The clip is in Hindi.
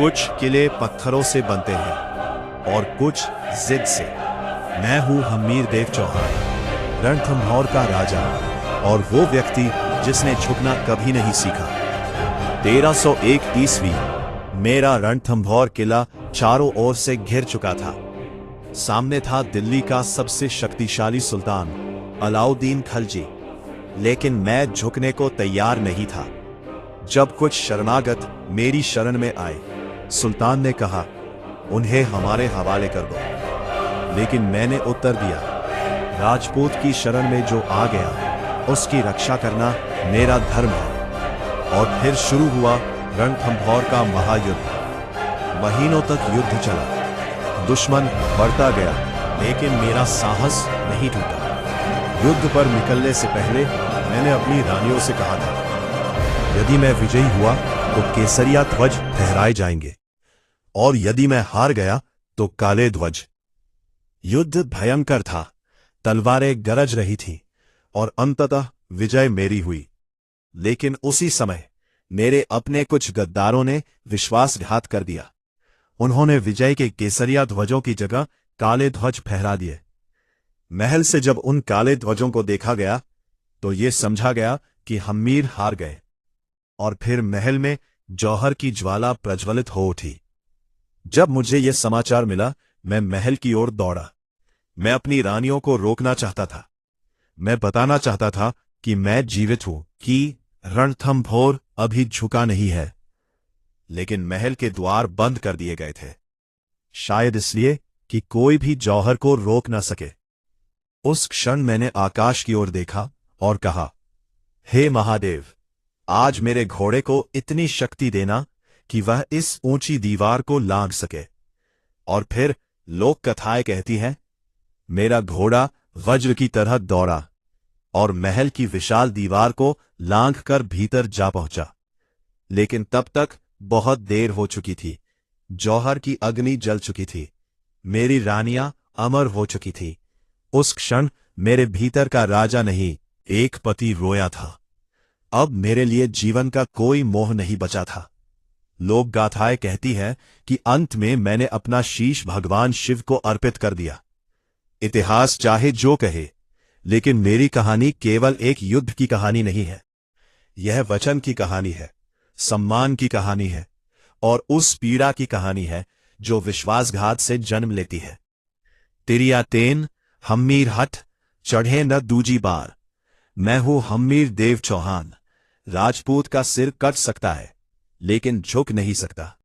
कुछ किले पत्थरों से बनते हैं और कुछ जिद से। मैं हूं हम्मीर देव चौहान, रणथंभौर का राजा, और वो व्यक्ति जिसने झुकना कभी नहीं सीखा। 1301 ईस्वी मेरा रणथंभौर किला चारों ओर से घिर चुका था। सामने था दिल्ली का सबसे शक्तिशाली सुल्तान अलाउद्दीन खलजी, लेकिन मैं झुकने को तैयार नहीं था। जब कुछ शरणागत मेरी शरण में आए, सुल्तान ने कहा, उन्हें हमारे हवाले कर दो। लेकिन मैंने उत्तर दिया, राजपूत की शरण में जो आ गया उसकी रक्षा करना मेरा धर्म है। और फिर शुरू हुआ रणथंभौर का महायुद्ध। महीनों तक युद्ध चला, दुश्मन बढ़ता गया, लेकिन मेरा साहस नहीं टूटा। युद्ध पर निकलने से पहले मैंने अपनी रानियों से कहा था, यदि मैं विजयी हुआ तो केसरिया ध्वज फहराए जाएंगे, और यदि मैं हार गया तो काले ध्वज। युद्ध भयंकर था, तलवारें गरज रही थीं, और अंततः विजय मेरी हुई। लेकिन उसी समय मेरे अपने कुछ गद्दारों ने विश्वासघात कर दिया। उन्होंने विजय के केसरिया ध्वजों की जगह काले ध्वज फहरा दिए। महल से जब उन काले ध्वजों को देखा गया तो ये समझा गया कि हम्मीर हार गए। और फिर महल में जौहर की ज्वाला प्रज्वलित हो उठी। जब मुझे यह समाचार मिला, मैं महल की ओर दौड़ा। मैं अपनी रानियों को रोकना चाहता था। मैं बताना चाहता था कि मैं जीवित हूं, कि रणथंभौर अभी झुका नहीं है। लेकिन महल के द्वार बंद कर दिए गए थे, शायद इसलिए कि कोई भी जौहर को रोक न सके। उस क्षण मैंने आकाश की ओर देखा और कहा, हे महादेव, आज मेरे घोड़े को इतनी शक्ति देना कि वह इस ऊंची दीवार को लांघ सके। और फिर लोक कथाएं कहती हैं, मेरा घोड़ा वज्र की तरह दौड़ा और महल की विशाल दीवार को लांघकर भीतर जा पहुंचा। लेकिन तब तक बहुत देर हो चुकी थी। जौहर की अग्नि जल चुकी थी, मेरी रानियां अमर हो चुकी थी। उस क्षण मेरे भीतर का राजा नहीं, एक पति रोया था। अब मेरे लिए जीवन का कोई मोह नहीं बचा था। लोक गाथाएं कहती हैं कि अंत में मैंने अपना शीश भगवान शिव को अर्पित कर दिया। इतिहास चाहे जो कहे, लेकिन मेरी कहानी केवल एक युद्ध की कहानी नहीं है। यह वचन की कहानी है, सम्मान की कहानी है, और उस पीड़ा की कहानी है जो विश्वासघात से जन्म लेती है। तिरिया तेन हम्मीर हठ चढ़े न दूजी बार। मैं हूं हम्मीर देव चौहान। राजपूत का सिर कट सकता है, लेकिन झुक नहीं सकता।